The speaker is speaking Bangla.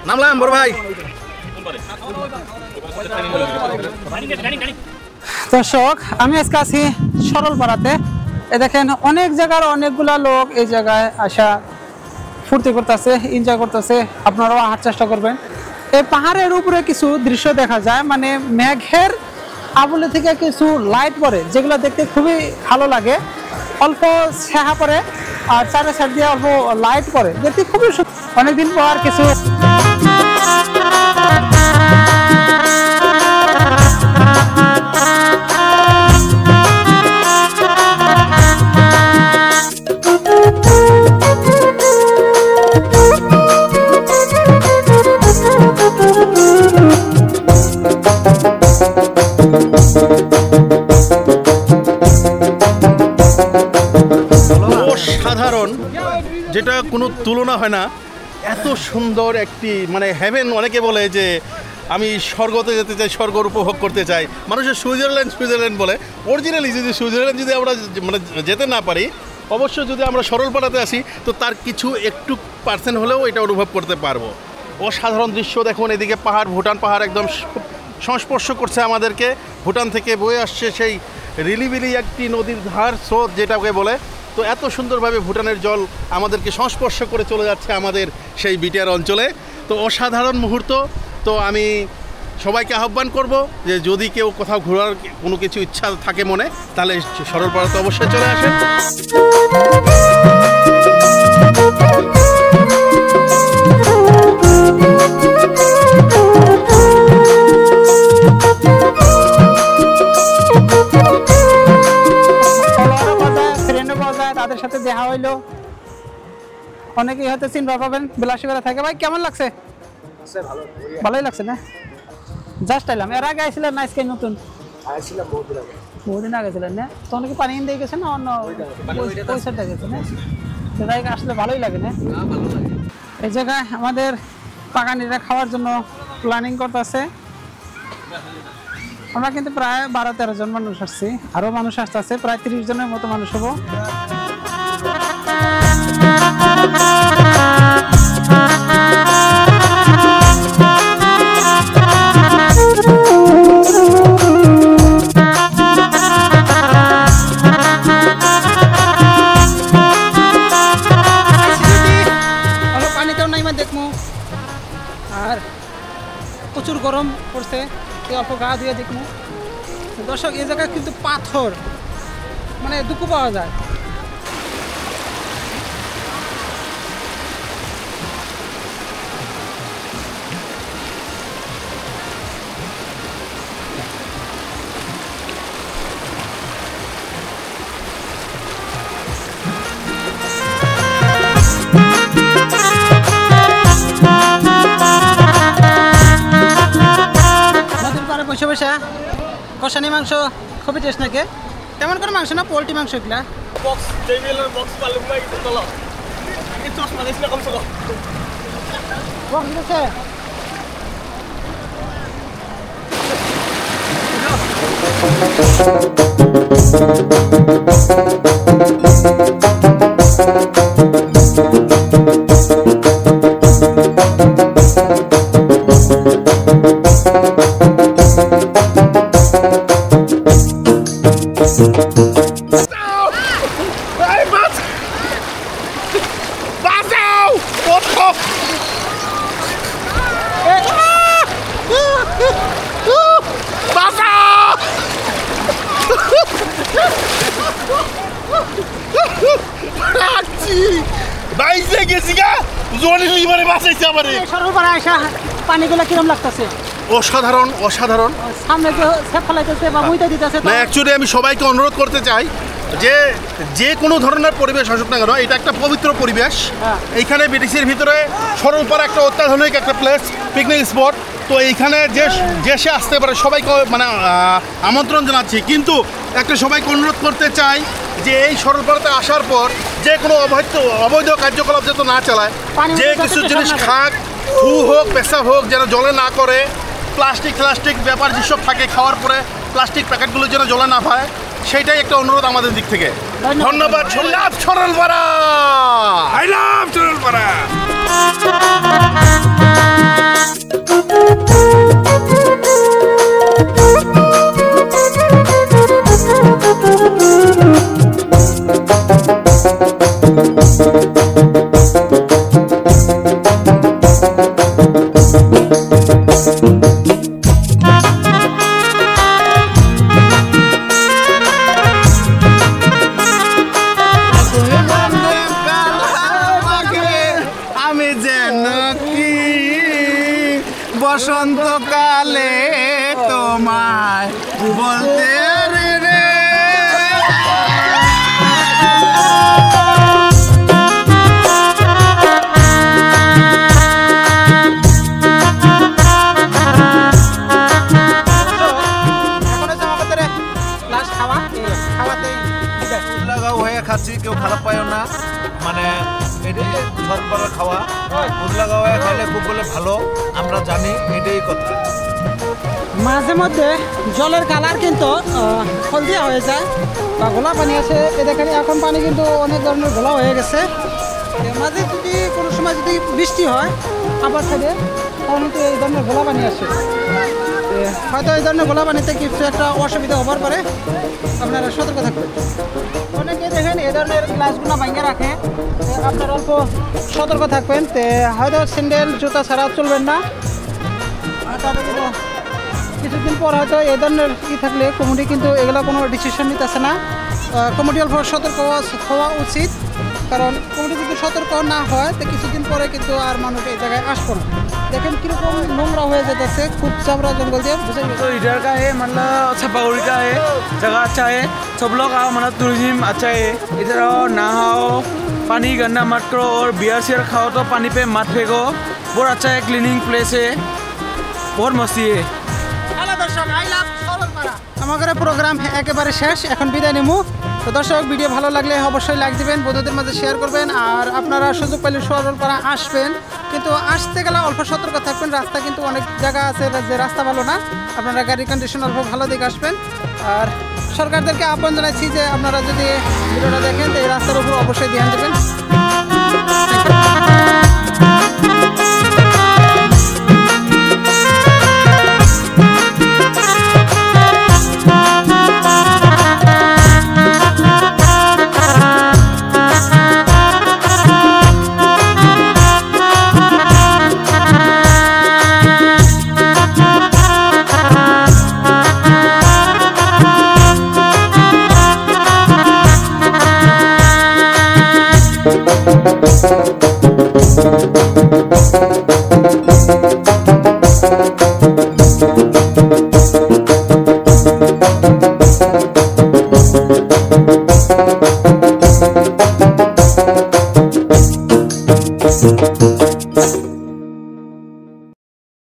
নামলাম বড় ভাই। দর্শক, আমি আজকে আছি সরলপাড়াতে। এ দেখেন অনেক জায়গার অনেকগুলা লোক এই জায়গায় আসা ফুর্তি করতেছে, এনজয় করতেছে। আপনারাও আসার চেষ্টা করবেন। এই পাহাড়ের উপরে কিছু দৃশ্য দেখা যায়, মানে মেঘের আবুলে থেকে কিছু লাইট পড়ে, যেগুলো দেখতে খুবই ভালো লাগে। অল্প ছায়া পড়ে আর চারে সাইড দিয়ে অল্প লাইট পড়ে, দেখতে খুবই অনেকদিন পর কিছু সাধারণ, যেটা কোনো তুলনা হয় না। এত সুন্দর একটি মানে হেভেন। অনেকে বলে যে আমি স্বর্গতে যেতে চাই, স্বর্গর উপভোগ করতে চাই। মানুষের সুইজারল্যান্ড বলে। অরিজিনালি যদি সুইজারল্যান্ড যদি আমরা মানে যেতে না পারি, অবশ্য যদি আমরা সরলপাড়াতে আসি তো তার কিছু একটু পার্সেন্ট হলেও এটা অনুভব করতে পারবো। অসাধারণ দৃশ্য দেখুন। এদিকে পাহাড়, ভুটান পাহাড় একদম সংস্পর্শ করছে আমাদেরকে। ভুটান থেকে বয়ে আসছে সেই রিলিবিলি একটি নদীর ধার, স্রোত যেটাকে বলে। তো এত সুন্দরভাবে ভুটানের জল আমাদেরকে সংস্পর্শ করে চলে যাচ্ছে আমাদের সেই বিটিআর অঞ্চলে। তো অসাধারণ মুহূর্ত। তো আমি সবাইকে আহ্বান করব যে যদি কেউ কোথাও ঘোরার কোনো কিছু ইচ্ছা থাকে মনে, তাহলে সরলপাড়াতে অবশ্যই চলে আসেন। তাদের সাথে দেখা হইলো, অনেকেই হয়তো চিনবা পাবেন। বিলাসী বেলা থাকে। ভাই কেমন লাগছে? ভালোই লাগছে না? জাস্ট এলাম। এর আগে আইছিলেন না আজকে নতুন? বহুদিন আগে ছিলেন না? তো অনেকে পানি দিয়ে গেছে না অন্য পয়সাটা গেছে না? সেটাই আসলে ভালোই লাগে না? এই জায়গায় আমাদের বাগানিরা খাওয়ার জন্য প্ল্যানিং করতেছে। আমরা কিন্তু প্রায় 12-13 জন মানুষ আসছি, আরো মানুষ আসতেছে, প্রায় 30 জনের মতো মানুষ হবো। পানিতেও নাইমা দেখবো, আর প্রচুর গরম পড়ছে, অল্প গা ধুয়ে দেখবো। দর্শক, এই জায়গায় কিন্তু পাথর মানে দুঃখ পাওয়া যায়। নদীর পাড়ে বসে বসে কষানি মাংস খুবই টেস্ট নাকি? তেমন করে মাংস না, পোল্ট্রি মাংস এগুলা। পানিগুলো কিরম লাগতেছে? অসাধারণ, অসাধারণ। সামনে যে সেফ ফলাইতেছে বা মুইতে দিতেছে। না, অ্যাকচুয়ালি আমি সবাইকে অনুরোধ করতে চাই, যে যে কোনো ধরনের পরিবেশ আসুক না কেন, এটা একটা পবিত্র পরিবেশ। এইখানে বিটিসির ভিতরে সরলপাড়া একটা অত্যাধুনিক একটা প্লেস, পিকনিক স্পট। তো এইখানে যে সে আসতে পারে সবাইকে মানে আমন্ত্রণ জানাচ্ছি। কিন্তু একটা সবাইকে অনুরোধ করতে চাই যে এই সরলপাড়াতে আসার পর যে কোনো অবৈধ কার্যকলাপ যাতে না চালায়, যে কিছু জিনিস খাক, ফু হোক পেশাব হোক যেন জলে না করে, প্লাস্টিক ব্যাপার যেসব থাকে খাওয়ার পরে প্লাস্টিক প্যাকেটগুলো যেন জলে না পায়, সেইটাই একটা অনুরোধ আমাদের দিক থেকে। ধন্যবাদ। Saralpara, I love Saralpara. আমি যেন কি বসন্তকালে তোমায় বলতে রে। হয়ে খাচ্ছি, কেউ খারাপ পায়ও না, মানে এটাই সরলপাড়ার খাওয়া। উদলাগাঁও হয়ে খাইলে খুব বলে ভালো, আমরা জানি, এটাই কথা। মাঝে মধ্যে জলের কালার কিন্তু হলদিয়া হয়ে যায় বা গোলা পানি আছে। এ দেখেন এখন পানি কিন্তু অনেক ধরনের গোলা হয়ে গেছে। মাঝে যদি কোনো সময় যদি বৃষ্টি হয় আবার সাইডে, তাহলে কিন্তু এই ধরনের গোলা পানি আসে। হয়তো এই ধরনের গোলা পানিতে কিছু একটা অসুবিধা হবার পরে আপনারা সতর্ক থাকবেন। অনেকে দেখেন এই ধরনের গ্লাসগুলো ভাঙে রাখে, আপনারা অল্প সতর্ক থাকবেন। হয়তো স্যান্ডেল জুতা ছাড়া চলবেন না। তবে কিন্তু কিছুদিন পর হয়তো এই ধরনের থাকলে কমিটি কিন্তু এগুলো কোনো ডিসিশন নিতেছে না। কমিটি অল্প সতর্ক হওয়া উচিত, কারণ কমিটি যদি সতর্ক না হয় তো কিছুদিন পরে কিন্তু আর মানুষ এই জায়গায় আসবো না। দেখেন किरकम नोंगरा हो जाता है, खूब चावरा जंगल दिया। तो इधर का है मतलब छपाउरी का है, जगह अच्छा है, सब लोग आओ, मतलब टूरिज्म अच्छा है। इधर आओ, नहाओ, पानी गंदा मत करो और बियर शेयर खाओ तो पानी पे मत फेंको। बहुत अच्छा है, क्लीनिंग प्लेस है, बहुत मस्ती है। আমাদের প্রোগ্রাম একেবারে শেষ, এখন বিদায় নেবো। তো দর্শক, ভিডিও ভালো লাগলে অবশ্যই লাইক দিবেন, বন্ধুদের মাঝে শেয়ার করবেন, আর আপনারা সুযোগ পেলে সরলপাড়া আসবেন। কিন্তু আসতে গেলে অল্প সতর্ক থাকবেন, রাস্তা কিন্তু অনেক জায়গা আছে যে রাস্তা ভালো না, আপনারা গাড়ির কন্ডিশন অল্প ভালো দিকে আসবেন। আর সরকারদেরকে আহ্বান জানাচ্ছি যে আপনারা যদি ভিডিওটা দেখেন তো এই রাস্তার উপর অবশ্যই ধ্যান দেবেন। Thank you.